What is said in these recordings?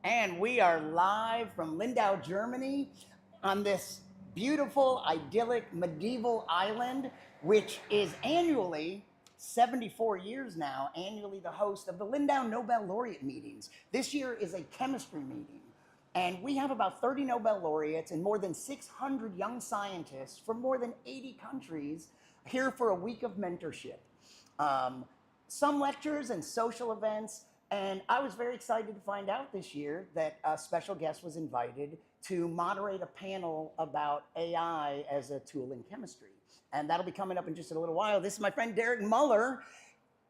And we are live from Lindau, Germany, on this beautiful, idyllic, medieval island, which is annually, 74 years now, annually the host of the Lindau Nobel Laureate meetings. This year is a chemistry meeting. And we have about 30 Nobel laureates and more than 600 young scientists from more than 80 countries here for a week of mentorship. Some lectures and social events. And I was very excited to find out this year that a special guest was invited to moderate a panel about AI as a tool in chemistry. And that'll be coming up in just a little while. This is my friend Derek Muller.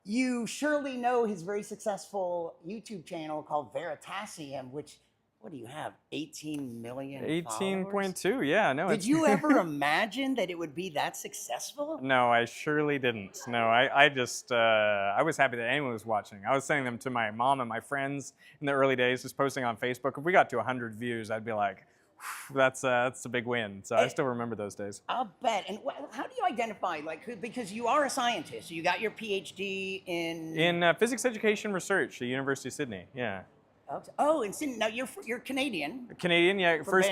You surely know his very successful YouTube channel called Veritasium, which, what do you have, 18 million 18.2, yeah. No. Did you ever imagine that it would be that successful? No, I surely didn't. No, I just, I was happy that anyone was watching. I was sending them to my mom and my friends in the early days, just posting on Facebook. If we got to 100 views, I'd be like, that's a big win. So I still remember those days. I'll bet. And how do you identify, like, because you are a scientist, so you got your PhD in... In physics education research at the University of Sydney, yeah. Oh, and Sydney. Now you're Canadian. Canadian, yeah. First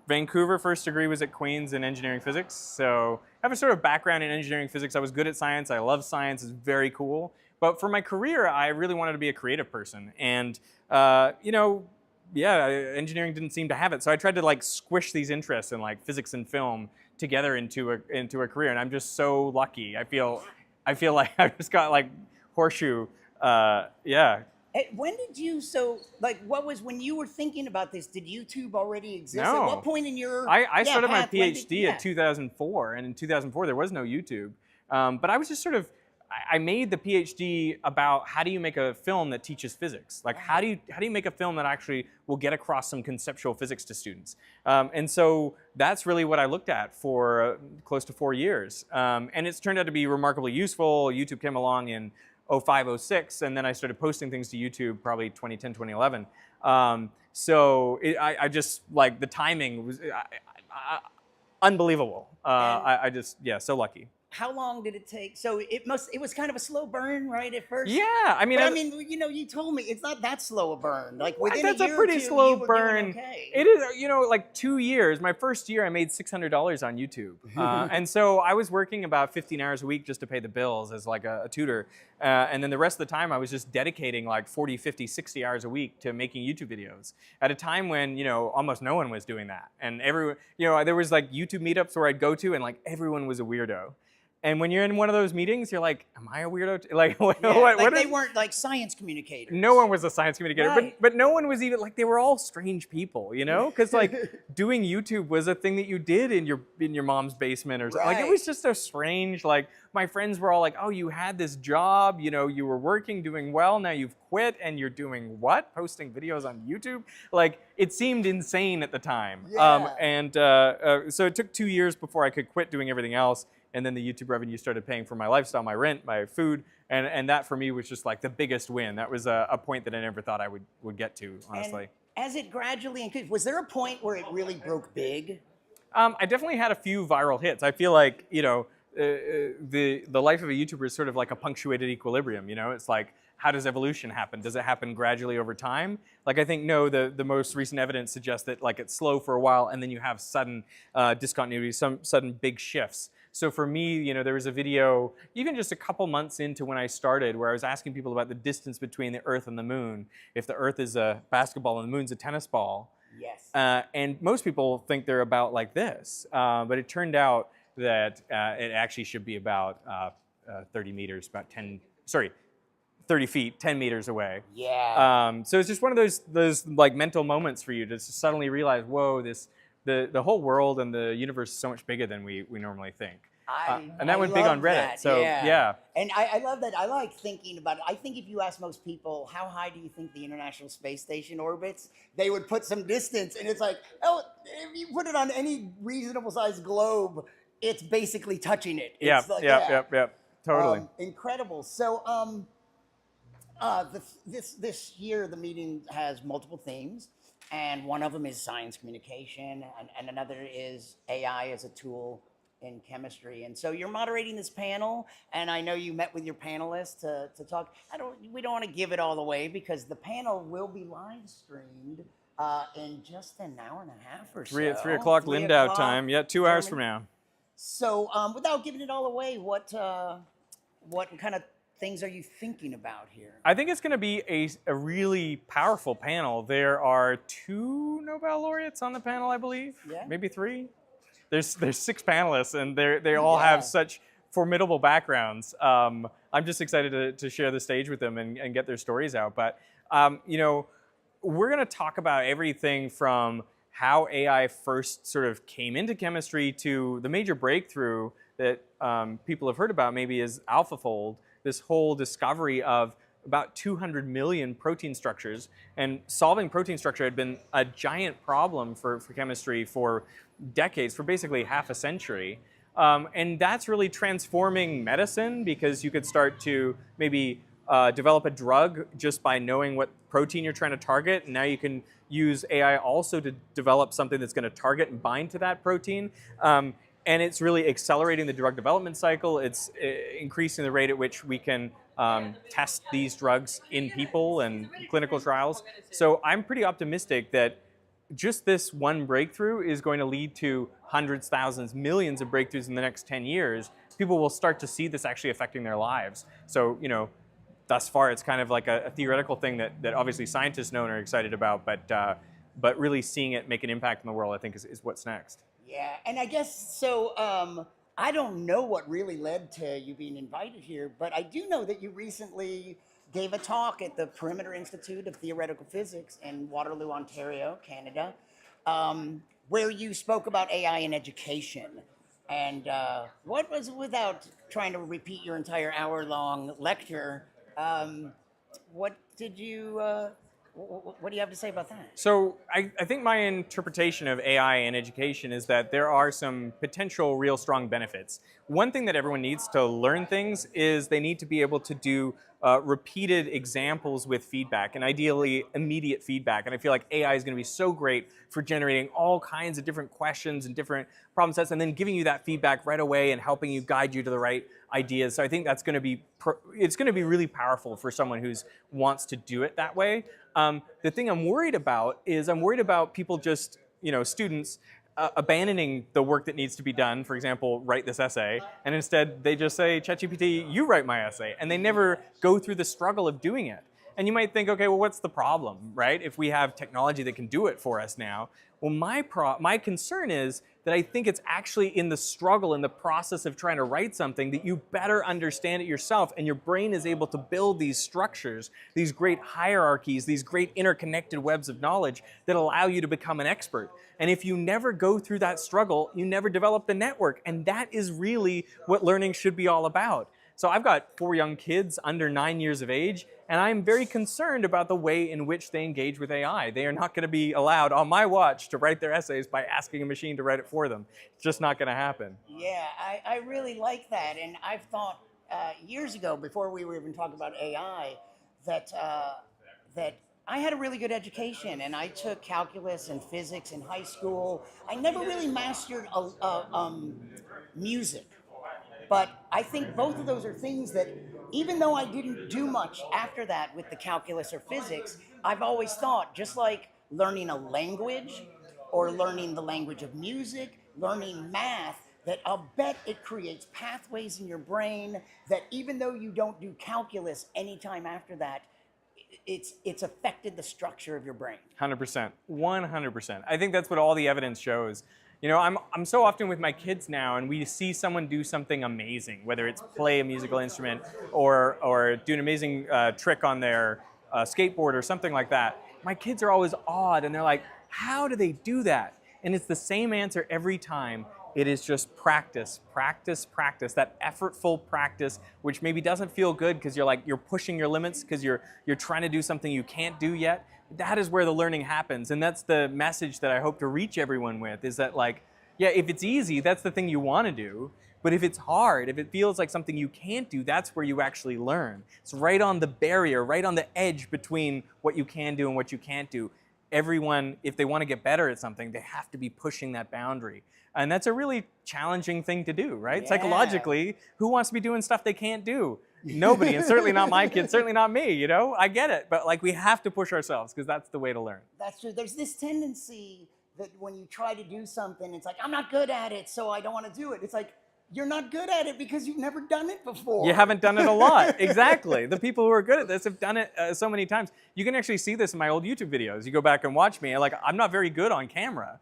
Vancouver. First degree was at Queen's in engineering physics. So I have a sort of background in engineering physics. I was good at science. I love science. It's very cool. But for my career, I really wanted to be a creative person. And engineering didn't seem to have it. So I tried to like squish these interests in like physics and film together into a career. And I'm just so lucky. I feel like I just got like horseshoe. When did you, what was, when you were thinking about this, did YouTube already exist? No. At what point in your I started my PhD at 2004, and in 2004 there was no YouTube. But I was just sort of, I made the PhD about how do you make a film that teaches physics? Like how do you make a film that actually will get across some conceptual physics to students? And so that's really what I looked at for close to 4 years. And it's turned out to be remarkably useful. YouTube came along in 05, 06, and then I started posting things to YouTube probably 2010, 2011. I just, like, the timing was unbelievable. So lucky. How long did it take? So it was kind of a slow burn, right, at first? Yeah, you told me it's not that slow a burn. Like within that's a year a pretty or two, slow you were burn. doing okay. It is, like 2 years. My first year, I made $600 on YouTube, and so I was working about 15 hours a week just to pay the bills as like a tutor, and then the rest of the time I was just dedicating like 40, 50, 60 hours a week to making YouTube videos at a time when almost no one was doing that, and everyone, there was like YouTube meetups where I'd go to, and like everyone was a weirdo. And when you're in one of those meetings, you're like, am I a weirdo? They weren't like science communicators. No one was a science communicator, right. but no one was even, like, they were all strange people, Because like doing YouTube was a thing that you did in your mom's basement or something. Right. Like it was just so strange. Like my friends were all like, oh, you had this job, you were working, doing well, now you've quit and you're doing what? Posting videos on YouTube? Like it seemed insane at the time. Yeah. So it took 2 years before I could quit doing everything else. And then the YouTube revenue started paying for my lifestyle, my rent, my food, and that for me was just like the biggest win. That was a point that I never thought I would get to, honestly. And as it gradually increased, was there a point where it really broke big? I definitely had a few viral hits. I feel like the life of a YouTuber is sort of like a punctuated equilibrium. It's like, how does evolution happen? Does it happen gradually over time? Like I think the most recent evidence suggests that like it's slow for a while and then you have sudden discontinuity, some sudden big shifts. So for me, there was a video, even just a couple months into when I started, where I was asking people about the distance between the Earth and the Moon. If the Earth is a basketball and the Moon's a tennis ball. Yes. And most people think they're about like this, but it turned out that it actually should be about 30 meters, 30 feet, 10 meters away. Yeah. So it's just one of those like mental moments for you to suddenly realize, whoa, the whole world and the universe is so much bigger than we normally think. And that went big on Reddit. That. So yeah. And I love that. I like thinking about it. I think if you ask most people, how high do you think the International Space Station orbits? They would put some distance, and it's like, oh, if you put it on any reasonable sized globe, it's basically touching it. It's Totally. Incredible. So this year the meeting has multiple themes, and one of them is science communication, and another is AI as a tool in chemistry. And so you're moderating this panel, and I know you met with your panelists to talk. We don't want to give it all away because the panel will be live streamed in just an hour and a half or so. 3 o'clock Lindau time. Yeah, 2 hours from now. So without giving it all away, what kind of things are you thinking about here? I think it's going to be a really powerful panel. There are 2 Nobel laureates on the panel, I believe. Yeah. Maybe 3. There's 6 panelists, and they all have such formidable backgrounds. I'm just excited to share the stage with them and get their stories out. But we're going to talk about everything from how AI first sort of came into chemistry to the major breakthrough that people have heard about maybe is AlphaFold, this whole discovery of about 200 million protein structures. And solving protein structure had been a giant problem for chemistry for decades, for basically half a century. And that's really transforming medicine because you could start to maybe develop a drug just by knowing what protein you're trying to target. And now you can use AI also to develop something that's going to target and bind to that protein. And it's really accelerating the drug development cycle. It's increasing the rate at which we can test these drugs in people and clinical trials. So I'm pretty optimistic that just this one breakthrough is going to lead to hundreds, thousands, millions of breakthroughs in the next 10 years. People will start to see this actually affecting their lives. So, thus far it's kind of like a theoretical thing that obviously scientists know and are excited about, but really seeing it make an impact in the world, I think, is what's next. Yeah, and I guess so. I don't know what really led to you being invited here, but I do know that you recently gave a talk at the Perimeter Institute of Theoretical Physics in Waterloo, Ontario, Canada, where you spoke about AI in education. And what was, without trying to repeat your entire hour-long lecture, what did you? What do you have to say about that? So I think my interpretation of AI in education is that there are some potential real strong benefits. One thing that everyone needs to learn things is they need to be able to do repeated examples with feedback, and ideally immediate feedback. And I feel like AI is going to be so great for generating all kinds of different questions and different problem sets and then giving you that feedback right away and helping you guide you to the right ideas. So I think that's going to be, it's going to be really powerful for someone who wants to do it that way. The thing I'm worried about is I'm worried about people just, students abandoning the work that needs to be done, for example, write this essay, and instead they just say, ChatGPT, you write my essay, and they never go through the struggle of doing it. And you might think, okay, well, what's the problem, right? If we have technology that can do it for us now. Well, my concern is that I think it's actually in the struggle, in the process of trying to write something, that you better understand it yourself, and your brain is able to build these structures, these great hierarchies, these great interconnected webs of knowledge that allow you to become an expert. And if you never go through that struggle, you never develop the network. And that is really what learning should be all about. So I've got 4 young kids under 9 years of age, and I'm very concerned about the way in which they engage with AI. They are not going to be allowed on my watch to write their essays by asking a machine to write it for them. It's just not going to happen. Yeah, I really like that. And I've thought years ago, before we were even talking about AI, that I had a really good education, and I took calculus and physics in high school. I never really mastered music. But I think both of those are things that, even though I didn't do much after that with the calculus or physics, I've always thought, just like learning a language or learning the language of music, learning math, that I'll bet it creates pathways in your brain that even though you don't do calculus anytime after that, it's affected the structure of your brain. 100%, 100%. I think that's what all the evidence shows. I'm so often with my kids now, and we see someone do something amazing, whether it's play a musical instrument or do an amazing trick on their skateboard or something like that. My kids are always awed, and they're like, how do they do that? And it's the same answer every time. It is just practice, practice, practice, that effortful practice, which maybe doesn't feel good because you're pushing your limits because you're trying to do something you can't do yet. That is where the learning happens. And that's the message that I hope to reach everyone with, is that, like, yeah, if it's easy, that's the thing you want to do. But if it's hard, if it feels like something you can't do, that's where you actually learn. It's right on the barrier, right on the edge between what you can do and what you can't do. everyone, if they want to get better at something, they have to be pushing that boundary. And that's a really challenging thing to do, right? Yeah. Psychologically, who wants to be doing stuff they can't do? Nobody, and certainly not my kids, certainly not me, you know? I get it, but like we have to push ourselves because that's the way to learn. That's true. There's this tendency that when you try to do something, it's like, I'm not good at it, so I don't want to do it. It's like, you're not good at it because you've never done it before. You haven't done it a lot. Exactly. The people who are good at this have done it so many times. You can actually see this in my old YouTube videos. You go back and watch me. Like, I'm not very good on camera,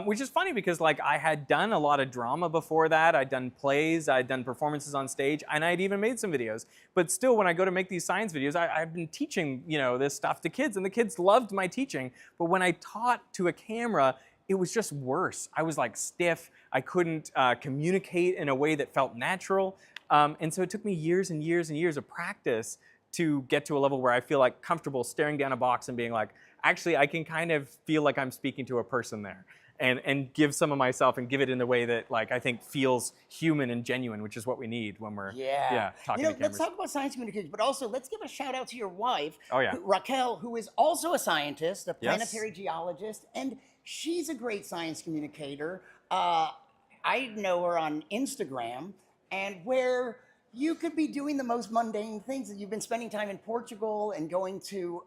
which is funny because like I had done a lot of drama before that. I'd done plays, I'd done performances on stage, and I'd even made some videos. But still, when I go to make these science videos, I've been teaching, you know, this stuff to kids, and the kids loved my teaching. But when I taught to a camera, it was just worse. I was like stiff. I couldn't communicate in a way that felt natural. And so it took me years and years and years of practice to get to a level where I feel like comfortable staring down a box and being like, actually, I can kind of feel like I'm speaking to a person there. And give some of myself and give it in the way that like I think feels human and genuine, which is what we need when we're talking to cameras. Let's talk about science communication, but also let's give a shout out to your wife, Oh, yeah. Raquel, who is also a scientist, a planetary geologist, and she's a great science communicator. I know her on Instagram, and where you could be doing the most mundane things, that you've been spending time in Portugal and going to,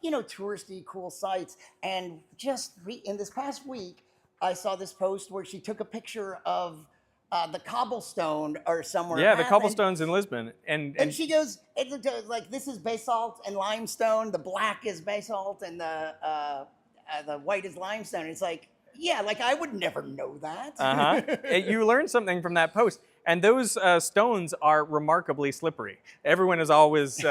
touristy, cool sites. And just in this past week, I saw this post where she took a picture of the cobblestone or somewhere. Yeah, the cobblestones in Lisbon. And she goes, like, this is basalt and limestone. The black is basalt and the white is limestone. It's like, yeah, like I would never know that. You learn something from that post. And those stones are remarkably slippery. Everyone is always taking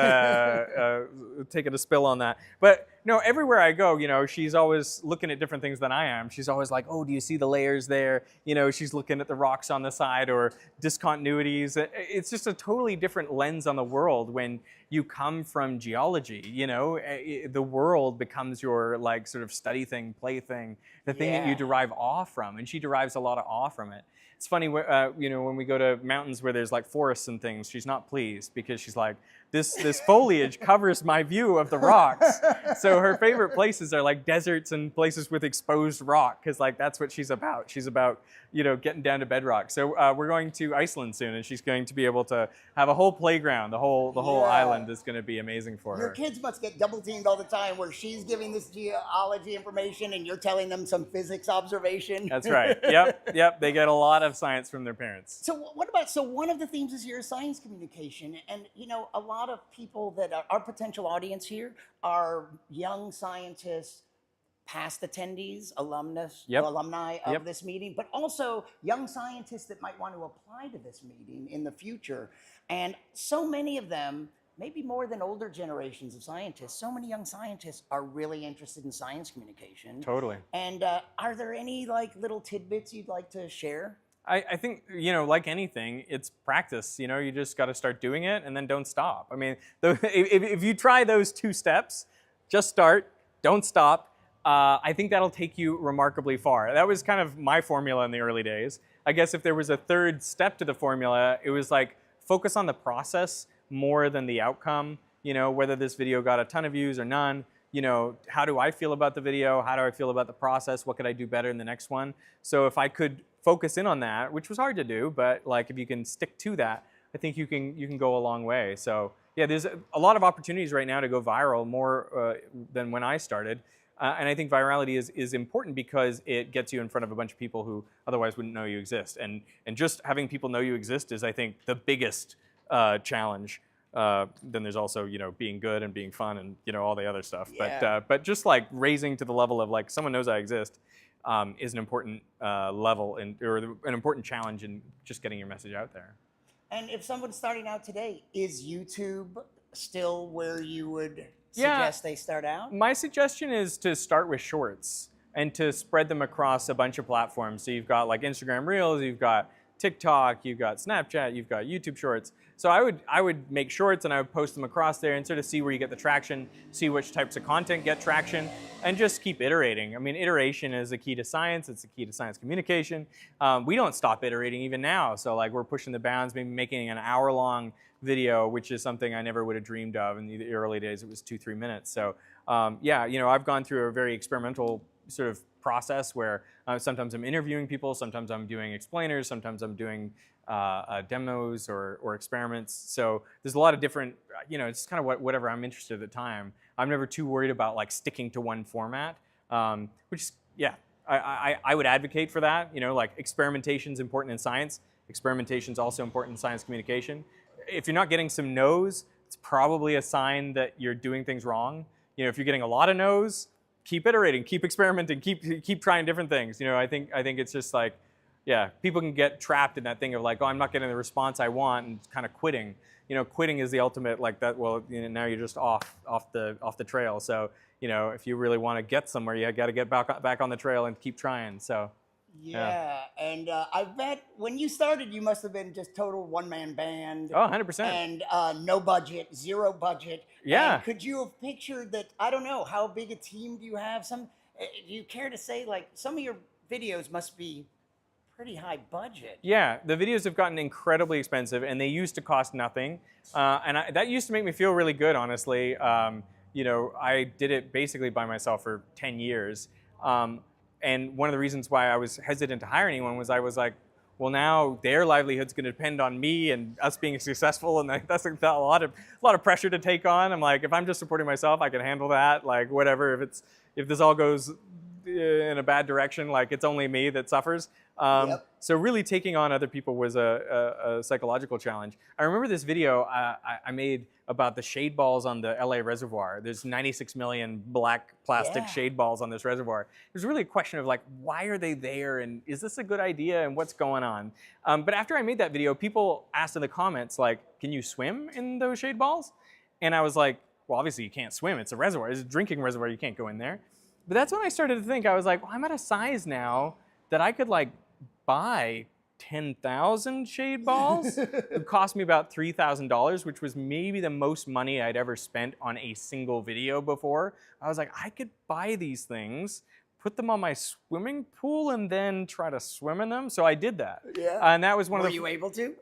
a spill on that. But no, everywhere I go, you know, she's always looking at different things than I am. She's always like, oh, do you see the layers there? You know, she's looking at the rocks on the side or discontinuities. It's just a totally different lens on the world when you come from geology. You know, the world becomes your like sort of study thing, play thing, the thing that you derive awe from. And she derives a lot of awe from it. It's funny, you know, when we go to mountains where there's like forests and things, she's not pleased because she's like, this foliage covers my view of the rocks. So her favorite places are like deserts and places with exposed rock, because like that's what she's about. She's about, you know, getting down to bedrock. So we're going to Iceland soon, and she's going to be able to have a whole playground. The whole island is going to be amazing for her. Your kids must get double teamed all the time, where she's giving this geology information and you're telling them some physics observation. That's right. Yep. They get a lot of science from their parents. So one of the themes this year is science communication, and you know, a lot of people that are our potential audience here are young scientists, past attendees, alumni of this meeting, but also young scientists that might want to apply to this meeting in the future. And so many of them, maybe more than older generations of scientists, so many young scientists are really interested in science communication. Totally. And are there any like little tidbits you'd like to share? I think, you know, like anything, it's practice. You know, you just got to start doing it and then don't stop. I mean, if you try those two steps, just start, don't stop, I think that'll take you remarkably far. That was kind of my formula in the early days. I guess if there was a third step to the formula, it was like focus on the process more than the outcome. You know, whether this video got a ton of views or none. You know, how do I feel about the video? How do I feel about the process? What could I do better in the next one? So if I could focus in on that, which was hard to do, but like if you can stick to that, I think you can go a long way. So yeah, there's a lot of opportunities right now to go viral, more than when I started. And I think virality is important because it gets you in front of a bunch of people who otherwise wouldn't know you exist. And just having people know you exist is, I think, the biggest challenge. Then there's also, you know, being good and being fun and, you know, all the other stuff. Yeah. But just like raising to the level of like someone knows I exist is an important level or an important challenge in just getting your message out there. And if someone's starting out today, is YouTube still where you would suggest they start out? My suggestion is to start with shorts and to spread them across a bunch of platforms. So you've got like Instagram Reels, you've got TikTok, you've got Snapchat, you've got YouTube Shorts. So I would make shorts and I would post them across there and sort of see where you get the traction, see which types of content get traction, and just keep iterating. I mean, iteration is the key to science. It's the key to science communication. We don't stop iterating even now. So like we're pushing the bounds, maybe making an hour-long video, which is something I never would have dreamed of in the early days. It was 2-3 minutes. So yeah, you know, I've gone through a very experimental sort of process where sometimes I'm interviewing people, sometimes I'm doing explainers, sometimes I'm doing demos or experiments. So there's a lot of different, you know, it's kind of whatever I'm interested in at the time. I'm never too worried about like sticking to one format, which is, yeah, I would advocate for that. You know, like experimentation is important in science. Experimentation is also important in science communication. If you're not getting some no's, it's probably a sign that you're doing things wrong. You know, if you're getting a lot of no's, keep iterating, keep experimenting, keep trying different things. You know, I think it's just like, yeah, people can get trapped in that thing of like, oh, I'm not getting the response I want, and kind of quitting. You know, quitting is the ultimate like that. Well, you know, now you're just off the trail. So, you know, if you really want to get somewhere, you got to get back on the trail and keep trying. So. Yeah, and I bet when you started, you must have been just total one-man band. Oh, 100%. And no budget, zero budget. Yeah. And could you have pictured that? I don't know, how big a team do you have? Do you care to say, like, some of your videos must be pretty high budget? Yeah, the videos have gotten incredibly expensive, and they used to cost nothing. That used to make me feel really good, honestly. You know, I did it basically by myself for 10 years. And one of the reasons why I was hesitant to hire anyone was I was like, well, now their livelihood's going to depend on me and us being successful, and that's a lot of pressure to take on. I'm like, if I'm just supporting myself, I can handle that. Like, whatever. If this all goes in a bad direction, like, it's only me that suffers. Yep. So really taking on other people was a psychological challenge. I remember this video I made about the shade balls on the LA reservoir. There's 96 million black plastic shade balls on this reservoir. It was really a question of like, why are they there, and is this a good idea, and what's going on? But after I made that video, people asked in the comments like, can you swim in those shade balls? And I was like, well, obviously you can't swim. It's a reservoir. It's a drinking reservoir. You can't go in there. But that's when I started to think, I was like, well, I'm at a size now that I could like buy 10,000 shade balls. It cost me about $3,000, which was maybe the most money I'd ever spent on a single video before. I was like, I could buy these things, put them on my swimming pool, and then try to swim in them. So I did that. Yeah. And that was one Were of the. you able to?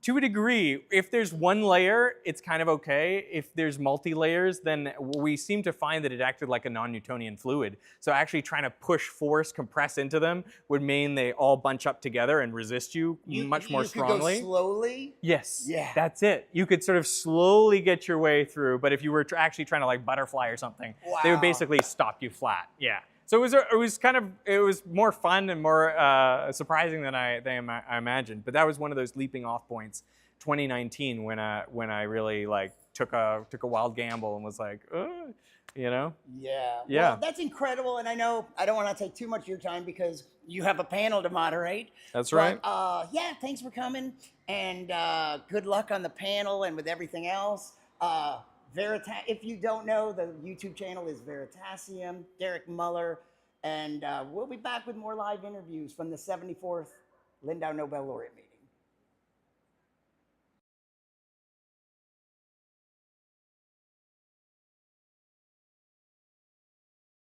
To a degree. If there's one layer, it's kind of okay. If there's multi-layers, then we seem to find that it acted like a non-Newtonian fluid. So actually trying to push, force, compress into them would mean they all bunch up together and resist you much more strongly. You could go slowly? Yes. Yeah. That's it. You could sort of slowly get your way through, but if you were actually trying to like butterfly or something, they would basically stop you flat. Yeah. So it was more fun and more surprising than I imagined. But that was one of those leaping off points, 2019, when I really like took a wild gamble and was like, you know. Yeah. Yeah. Well, that's incredible, and I know I don't want to take too much of your time because you have a panel to moderate. That's right. Yeah. Thanks for coming, and good luck on the panel and with everything else. If you don't know, the YouTube channel is Veritasium, Derek Muller, and we'll be back with more live interviews from the 74th Lindau Nobel Laureate meeting.